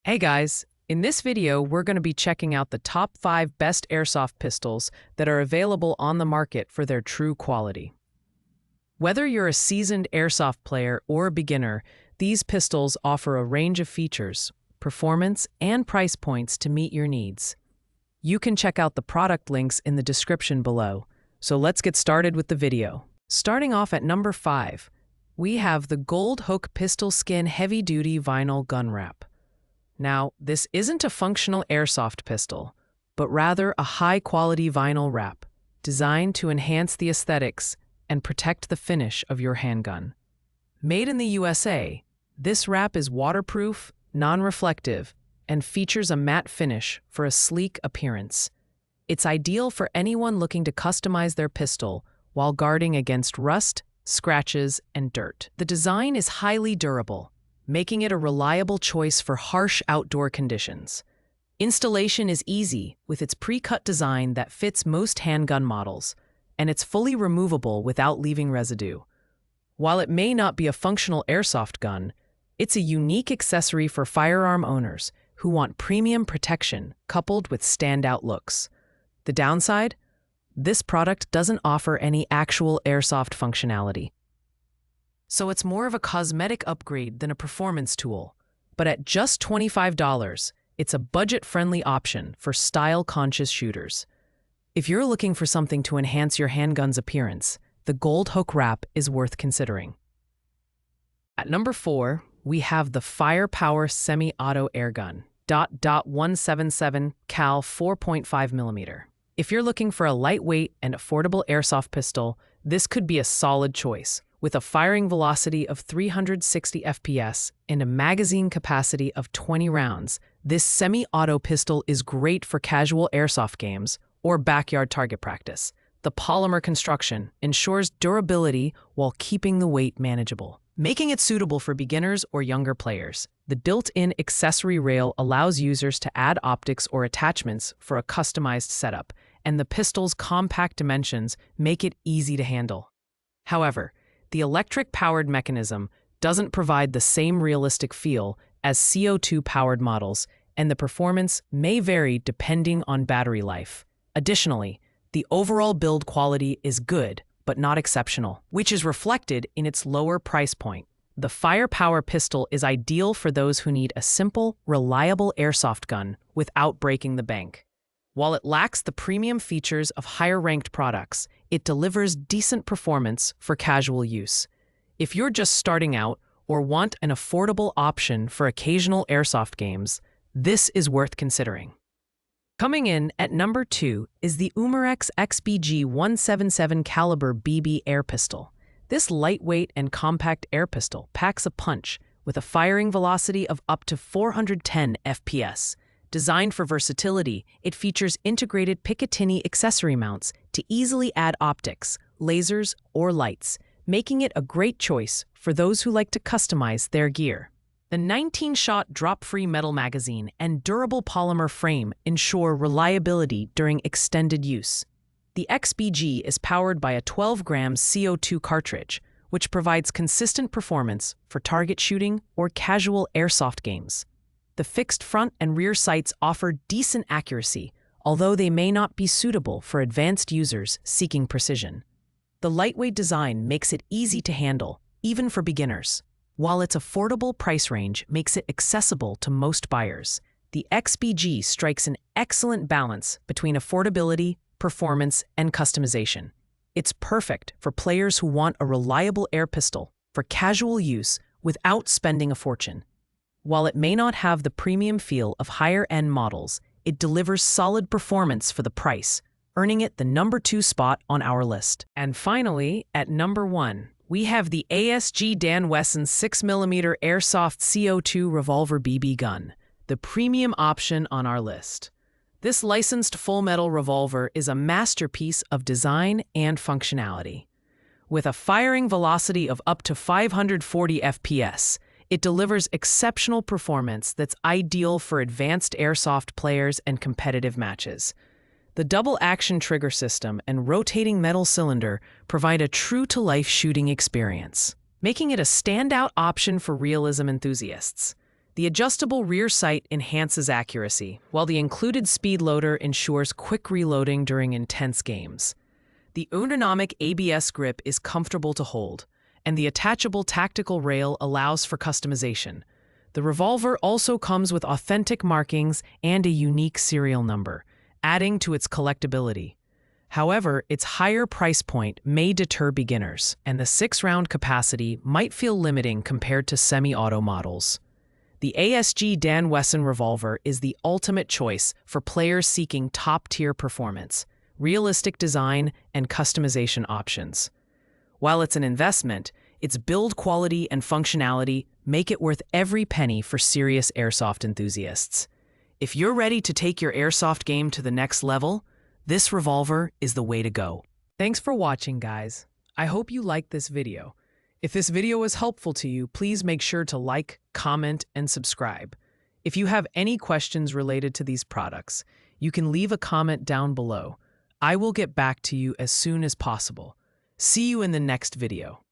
Hey guys, in this video we're going to be checking out the top 5 best airsoft pistols that are available on the market for their true quality. Whether you're a seasoned airsoft player or a beginner, these pistols offer a range of features, performance, and price points to meet your needs. You can check out the product links in the description below, so let's get started with the video. Starting off at number 5, we have the Gold Hook Pistol Skin Heavy Duty Vinyl Gun Wrap. Now, this isn't a functional airsoft pistol, but rather a high-quality vinyl wrap designed to enhance the aesthetics and protect the finish of your handgun. Made in the USA, this wrap is waterproof, non-reflective, and features a matte finish for a sleek appearance. It's ideal for anyone looking to customize their pistol while guarding against rust, scratches, and dirt. The design is highly durable, making it a reliable choice for harsh outdoor conditions. Installation is easy with its pre-cut design that fits most handgun models, and it's fully removable without leaving residue. While it may not be a functional airsoft gun, it's a unique accessory for firearm owners who want premium protection coupled with standout looks. The downside? This product doesn't offer any actual airsoft functionality. So it's more of a cosmetic upgrade than a performance tool. But at just $25, it's a budget-friendly option for style-conscious shooters. If you're looking for something to enhance your handgun's appearance, the Gold Hook Wrap is worth considering. At number 4, we have the Firepower Semi-Auto Airgun .177 cal 4.5mm. If you're looking for a lightweight and affordable airsoft pistol, this could be a solid choice. With a firing velocity of 360 FPS and a magazine capacity of 20 rounds, this semi-auto pistol is great for casual airsoft games or backyard target practice. The polymer construction ensures durability while keeping the weight manageable, making it suitable for beginners or younger players. The built-in accessory rail allows users to add optics or attachments for a customized setup, and the pistol's compact dimensions make it easy to handle. However, the electric-powered mechanism doesn't provide the same realistic feel as CO2-powered models, and the performance may vary depending on battery life. Additionally, the overall build quality is good, but not exceptional, which is reflected in its lower price point. The Firepower pistol is ideal for those who need a simple, reliable airsoft gun without breaking the bank. While it lacks the premium features of higher-ranked products, it delivers decent performance for casual use. If you're just starting out or want an affordable option for occasional airsoft games, this is worth considering. Coming in at number 2 is the Umarex XBG 177 caliber BB air pistol. This lightweight and compact air pistol packs a punch with a firing velocity of up to 410 FPS. Designed for versatility, it features integrated Picatinny accessory mounts to easily add optics, lasers, or lights, making it a great choice for those who like to customize their gear. The 19-shot drop-free metal magazine and durable polymer frame ensure reliability during extended use. The XBG is powered by a 12-gram CO2 cartridge, which provides consistent performance for target shooting or casual airsoft games. The fixed front and rear sights offer decent accuracy, although they may not be suitable for advanced users seeking precision. The lightweight design makes it easy to handle, even for beginners. While its affordable price range makes it accessible to most buyers, the XBG strikes an excellent balance between affordability, performance, and customization. It's perfect for players who want a reliable air pistol for casual use without spending a fortune. While it may not have the premium feel of higher-end models, it delivers solid performance for the price, earning it the number 2 spot on our list. And finally, at number 1, we have the ASG Dan Wesson 6mm Airsoft CO2 Revolver BB Gun, the premium option on our list. This licensed full-metal revolver is a masterpiece of design and functionality. With a firing velocity of up to 540 FPS, it delivers exceptional performance that's ideal for advanced airsoft players and competitive matches. The double-action trigger system and rotating metal cylinder provide a true-to-life shooting experience, making it a standout option for realism enthusiasts. The adjustable rear sight enhances accuracy, while the included speed loader ensures quick reloading during intense games. The ergonomic ABS grip is comfortable to hold, and the attachable tactical rail allows for customization. The revolver also comes with authentic markings and a unique serial number, adding to its collectability. However, its higher price point may deter beginners, and the 6-round capacity might feel limiting compared to semi-auto models. The ASG Dan Wesson revolver is the ultimate choice for players seeking top-tier performance, realistic design, and customization options. While it's an investment, its build quality and functionality make it worth every penny for serious airsoft enthusiasts. If you're ready to take your airsoft game to the next level, this revolver is the way to go. Thanks for watching, guys. I hope you liked this video. If this video was helpful to you, please make sure to like, comment, and subscribe. If you have any questions related to these products, you can leave a comment down below. I will get back to you as soon as possible. See you in the next video.